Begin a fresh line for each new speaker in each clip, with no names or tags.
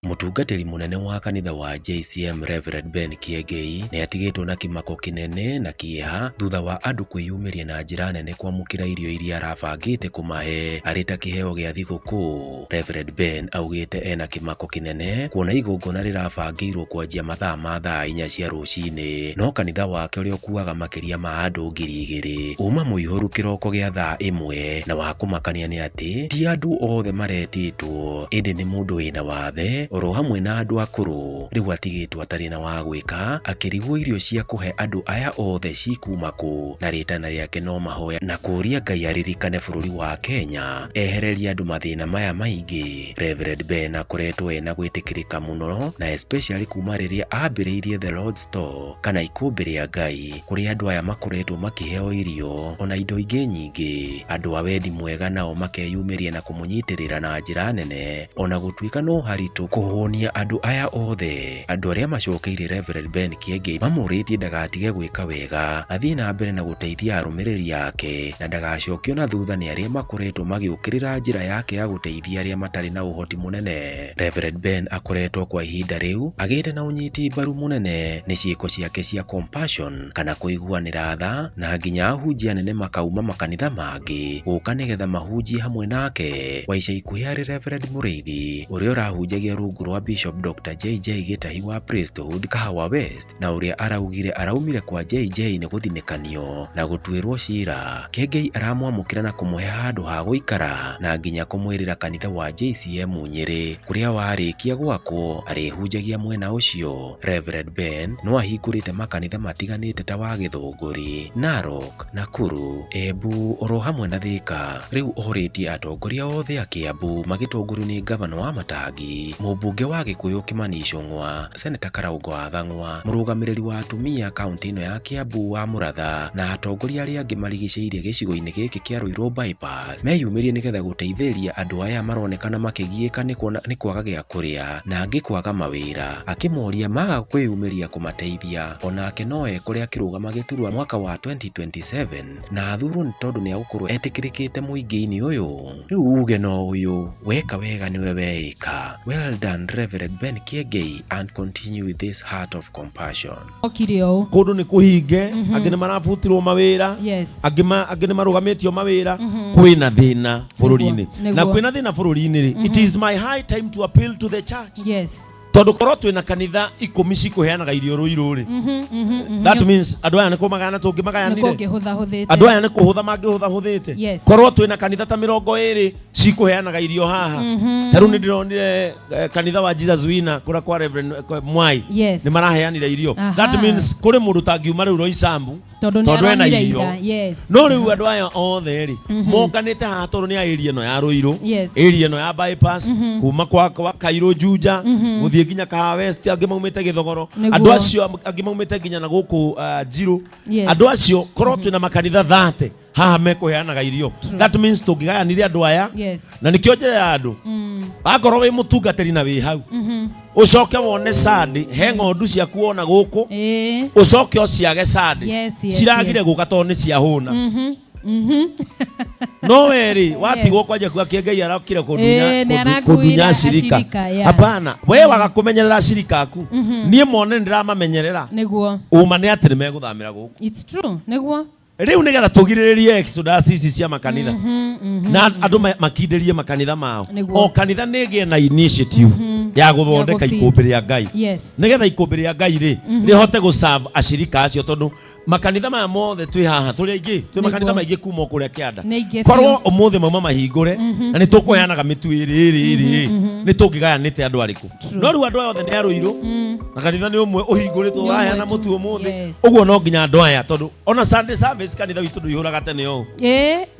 Mutungatĩri munene wa kanitha wa JCM Reverend Ben Kiengei nĩ atigĩtwo na kĩmako kĩnene na kĩeha thutha wa andũ kwĩyumĩria na njĩra nene kwamũkĩra irio iria arabangĩte kũmahe arĩ ta kĩheo gĩa thigũkũ. Reverend Ben augĩte ena kĩmako kĩnene kuona igongona rĩrabangĩirwo kwanjia mathaa ma thaa 4 cia rũcinĩ, no kanitha wake ũrĩa ũkuaga makĩria ma andũ 2,000 uma mũihũru kĩroko gĩa thaa 1, na wa kũmakania nĩ atĩ ti andũ othe maretĩtwo, ĩndĩ nĩ mũndũ wĩna wathe oro hamwe na andũ akũrũ. Rĩu atigĩtwo atarĩ na wa gwĩka, akĩrigwo irio cia kũhe andũ aya othe cikuma kũ, na rĩtana rĩake no mahoya na kũria Ngai aririkane bũrũri wa Kenya ehererie andũ mathĩna maya maingĩ. Reverend Ben akoretwo ena gwĩtĩkĩrĩka mũno, na especially kuma rĩrĩa ambĩrĩirie The Lord's Store kana ikũmbĩ rĩa Ngai, kũrĩa andũ aya makoretwo makĩheo irio ona indo ingĩ nyingĩ. Andũ a wendi mwega nao makeyumĩria na kũmũnyitĩrĩra na njĩra nene, ona gũtuĩka no haritũ kũhũnia andũ aya othe. Andũ arĩa macokeire Reverend Ben Kiengei mamũrĩtie ndagatige gwĩka wega, athiĩ na mbere na gũteithia arũmĩrĩri yake na ndagacokio na thutha nĩ arĩa makoretwo magĩũkĩrĩra njĩra yake ya gũteithia arĩa matarĩ na ũhoti mũnene. Reverend Ben akoretwo kwa ihinda rĩu agĩte na ũnyiti mbaru mũnene nĩ ciĩko ciake cia compassion kana kũiguanĩra tha, na nginya ahunjia anene makauma makanitha mangĩ gũka nĩgetha mahunjie hamwe nake. Wa ica ikuhĩ harĩ Reverend Mũrĩithi ũrĩa ũrahunjagia rungu rwa Bishop Dr. JJ Gĩtahi wa Priesthood Kahawa West, na ũrĩa araugire araumire kwa JJ nĩ gũthinĩkanio na gũtuĩrwo cira. Kiengei aramwamũkĩra na kũmũhe handũ ha gũikara na nginya kũmwĩrĩra kanitha wa JCM Nyĩrĩ kũrĩa warĩkia gwakwo arĩhunjagia mwena ũcio. Reverend Ben no ahingũrĩte makanitha matiganĩte ta wa Gĩthũngũri, Narok, Nakuru, Embu oro hamwe na Thika. Rĩu ohorĩtie atongoria othe a Kiambu magĩtongorio nĩ gavana wa Matangi, mũmbunge wa Gĩkũyũ Kimani Ichung'wa, Senator Karaugo wa Thang'wa, mũrũgamĩrĩri wa atumia kaunti ĩno ya Kiambu wa Mũratha, na atongoria arĩa angĩ marigicĩirie gĩcigo-inĩ gĩkĩ kĩa Ruiru bypass meyumĩrie nĩgetha gũteithĩrĩria andũ aya maronekana makĩgiĩka nĩ kwaga gĩa kũrĩa na angĩ kwaga mawĩra, akĩmoria maga kwĩyumĩria kũmateithia onake no ekore akĩrũgama gĩturwa mwaka wa 2027 na athurwo nĩ tondũ nĩ agũkorwo etĩkĩrĩkĩte mũingĩ-inĩ ũyũ. Rĩu uge no ũyũ weka wega nĩwe weĩka. Well done Reverend Ben Kiengei, and continue with this heart of compassion.
Okirio
Kũndũ nĩ kũhinge, angĩ nĩ marabutirwo mawĩra, angĩ nĩ marũgamĩtio mawĩra, kwĩna thĩna bũrũri-inĩ. Na kwĩna thĩna bũrũri-inĩ, it is my high time to appeal to the church.
Yes.
Tondũ korwo twĩna kanitha 10 cikũheanaga irio Ruiru-rĩ, that means andũ aya nĩ kũmagayana tũngĩmagayanire, andũ aya nĩ kũhũtha mangĩhũthahũthĩte. Korwo twĩna kanitha ta 20 cikũheanaga irio haha, ta rĩu nĩ ndĩronire kanitha wa Jesus Winner kũrĩa kwa Reverend Mwai nĩ maraheanire irio. That means kũrĩ mũndũ tangiuma rĩu Roysambu tondũ ena irio. No rĩu andũ aya othe-rĩ monganĩte haha tondũ nĩ area ĩno ya Ruiru, area ĩno ya bypass, kuma kwa Kairũ Juja gũthiĩ nginya Kahawa West, angĩ maumĩte Gĩthogoro, andũ acio angĩ maumĩte nginya na gũkũ Njirũ. Andũ acio korwo twĩna makanitha 30 haha mekũheanaga irio, that means tũngĩgayanire andũ aya. Na nĩkĩo njĩra andũ akorwo wĩ mũtungatĩri na wĩ hau ucoke wone Sunday he ng'ondu ciaku wona gũkũ ucoke ũciage Sunday ciragire gũka tondũ nĩ ciahũna. No weri watigwo kwanja kwa Kiengei arakire kũndunya shirika. Hapana, we waga kũmenyerera shirika aku, niĩ mone ndiramamenyerera nĩguo uma nĩ atĩ nĩmegũthamĩra gũkũ.
It's true nĩguo
rĩu nĩgetha tũgirĩrĩrie exodus ici cia makanitha na andũ makindĩrie makanitha mao. O kanitha nĩgĩe na initiative ya gũthondeka ikũmbĩ rĩa Ngai, nĩgetha ikũmbĩ rĩa Ngai-rĩ rĩhote gũserve ashirika acio, tondũ makanitha maya mothe twĩ haha tũrĩ aingĩ, twĩ makanitha maingĩ kuma kũrĩa kĩanda. Korwo ũmũthĩ mauma mahingũre na nĩ tũkũheanaga mĩtu ĩrĩ nĩ tũngĩgayanĩte andũ arĩkũ. No rĩu andũ aya othe nĩ a Ruiru na kanitha nĩ ũmwe ũhingũrĩtwo waheana mũtu ũmũthĩ, ũguo no nginya andũ aya, tondũ ona Sunday service kanitha witũ ndũihũraga tene ũũ,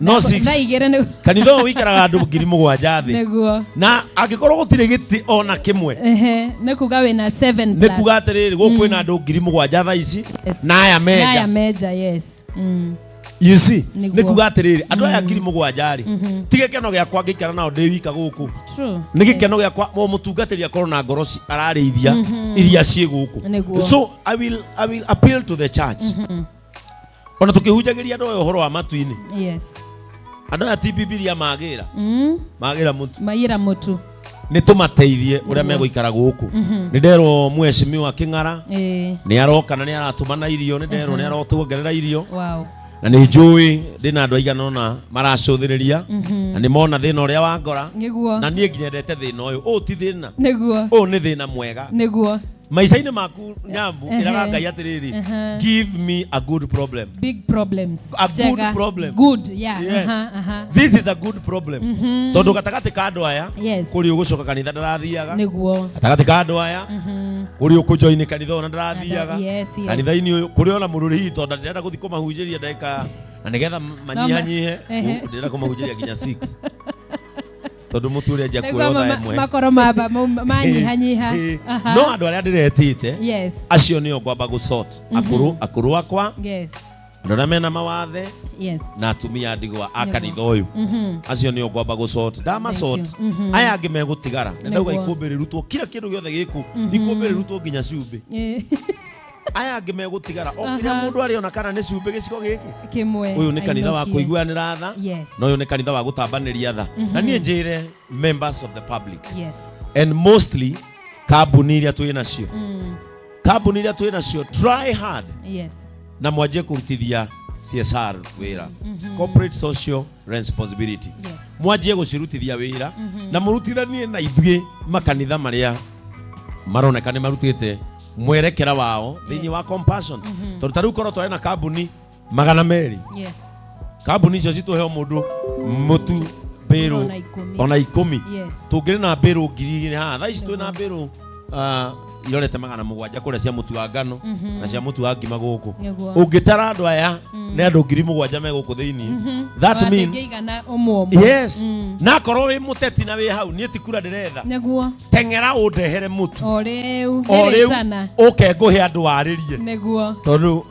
no 6 kanitha ũyũ wĩikaraga andũ 7,000 thĩ, na angĩkorwo gũtirĩ gĩtĩ ona kĩmwe
nĩ kuga wĩna 7+,
nĩ kuga atĩrĩrĩ gũkũ kwĩna andũ 7,000 thaa ici na aya meja. You see, nĩ kuga atĩrĩrĩ andũ aya 7,000-rĩ ti gĩkeno gĩakwa ngĩikara nao ndĩ wika gũkũ, nĩ gĩkeno gĩakwa mũtungatĩri akorwo na ngoro ararĩithia iria ciĩ gũkũ. So I will appeal to the church. Ona tukihunjagĩria andũ aya ũhoro wa matu-inĩ, andũ aya ti Bibilia magĩra mutu,
magĩra mutu
ni tumateithie uria meguikara guku ni nderwo mweshimiwa King'ara ni aroka na ni aratumana irio ni nderwo ni arotuongerera irio na ni njui ndina andu aigana ona maracuthiriria na ni mona thina uria wangora na nie nginyendete thina uyu ti thina niguo ni thina mwega niguo maica-ini maku Nyambu iraga Ngai atiriri give me a good problem,
big problems,
a good problem,
good, yeah,
yes. This is a good problem tondu gatagati ka andu aya kuri ugucoka kanitha ndarathiaga niguo gatagati ka andu aya kuri ukujoini kanitha ona ndarathiaga kanitha-ini uyu kuri ona mururi hii tondu ndirenda guthi kumahunjiria ndeka na nigetha manyihanyihe ndirenda kumahunjiria nginya 6 tondu mutu uria nja kuotha emwe
makoro maba manyihanyiha
no andu aria ndiretite acio nio ngwamba gucort akuru akwa andu aria mena mawathe na atumia ndigwa a kanitha uyu acio nio ngwamba gucort ndamacort aya angi megutigara ndauga ikumbi rirutwo kila kindu giothe giku ikumbi rirutwo nginya ciumbi aya angi megutigara o kiria mundu ari ona kana ni ciumbi gicigo giki
kimwe
uyu ni kanitha wa kuiguanira tha no uyu ni kanitha wa gutambaniria tha na nie njire members of the public and mostly kambuni iria twina cio kambuni iria twina cio try hard na mwanjie kurutithia CSR wira corporate social responsibility mwanjie gucirutithia wira na murutithanie na ithuĩ makanitha maria maroneka ni marutite mwerekera wao thini wa compassion tondu tariu korwo twari na kambuni 200 kambuni icio cituheo mundu mutu biru ona 10 tungiri na biru 2,000 ha thaa ici twina biru irorete 700 kuria cia mutu wa ngano na cia mutu wa ngima guku ungitara andu aya ni andu 7,000 me guku thiini that means yes na korwo wi muteti na wi hau nie tikura ndiretha
neguo
tengera undehere mutu
o riu
uke nguhe andu waririe neguo tondu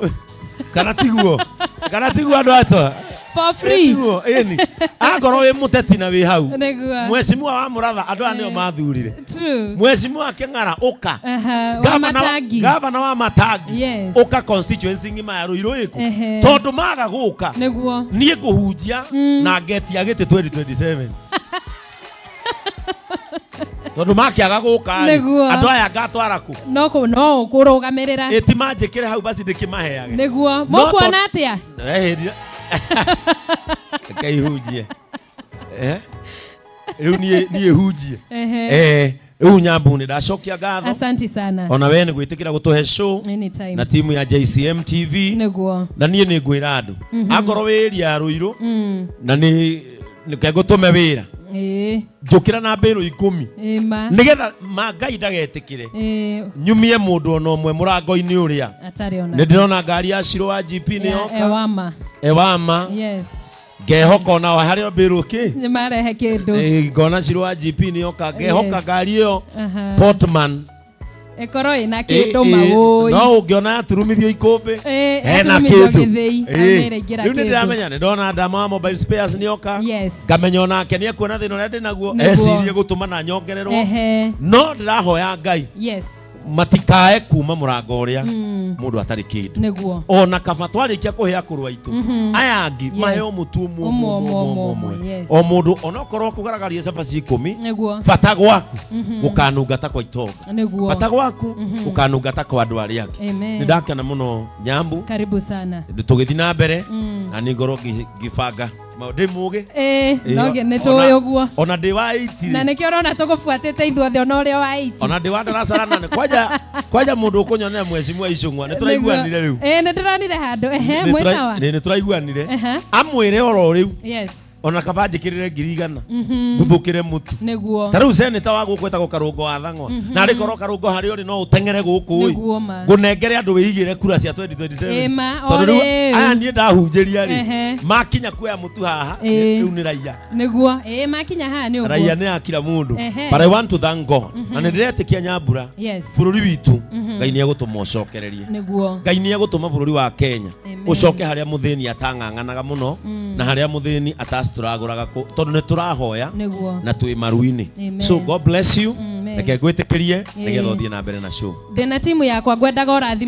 kana tiguo andu ato
for free
eni akorwo wi muteti na wi hau mweshimiwa wa muratha andu aya nio mathurire mweshimiwa King'ara uka gavana wa Matangi uka constituency ngima ya Ruiru iku tondu maga guka nie nguhunjia na ngeti agiti 2027 tondu makiaga guka andu aya ngatwara ku
no kurugamirira
itimanjikire hau basi ndikimaheage
niguo mukuona atia
kaihunjie riu nie hunjie riu Nyambu ni ndacokia ngatho
asante sana
ona we ni gwitikira gutuhe show na timu ya JCM TV
niguo
na nie ni ngwira andu akorwo wiri ya Ruiru na ni kegutume wira njukira na mbiru 10 nigetha Ngai ndagetikire nyumie mundu ona umwe murango-ini uria ni ndirona ngari ya Shiro wa GP ni yoka ewama ngehoka ona haria mbiru ki
ni marehe kindu
ngona Shiro wa GP ni yoka ngehoka ngari iyo Portman
ekoro ina kindu mawoi
no ungiona turumithio ikumbi
ena kindu
riu ni ndiramenya ni ndona ndama wa mobile spares ni yoka ngamenya ona ke ni akuona thina uria ndinaguo ecirie gutuma na nyongererwo no ndirahoya Ngai matikae kuma murango uria mundu atari kindu ona kaba twarikia kuhea kurwa itu aya angi maheo mutu umwe o mundu ona korwo kugaragaria cabaci 10 bata gwaku gukanungata kwa itonga bata gwaku gukanungata kwa andu aria angi ni ndakena muno Nyambu
karibu sana
tugithi na mbere na ni ngoro gibanga maundu muge
noge netuyo guo
ona ndi wa 8
na nikio rona tugufuatite ithuothe ona uria wa 8
ona ndi wa darasa nane kwaja mundu ukunyonera mweshimiwa Icung'wa nituraiguanire riu
nituronire handu mwitawa
ni turaiguanire amwire oro riu ona kaba njikirire 100 nguthukire mutu
niguo
tariu seneta wa gukweta gukarungo wa Thang'wa na rikorwo karungo hari uri no utengere guku ngunengere andu wigire kura cia 2027 tondu aya nie ndahunjiria ri makinya kuya mutu haha riu ni raia
niguo makinya haha ni uguo
raia ni akira mundu but I want to thank God na ndiretikia Nyambura bururi witu Ngai ni egutuma ucokererie Ngai ni egutuma bururi wa Kenya ucoke haria muthini atang'ang'anaga muno na haria muthini turaguraga tondu ni turahoya na twi maruini so God bless you reke gwitikirie nigetha uthie na mbere na show
ndina timu yakwa ngwendaga urathime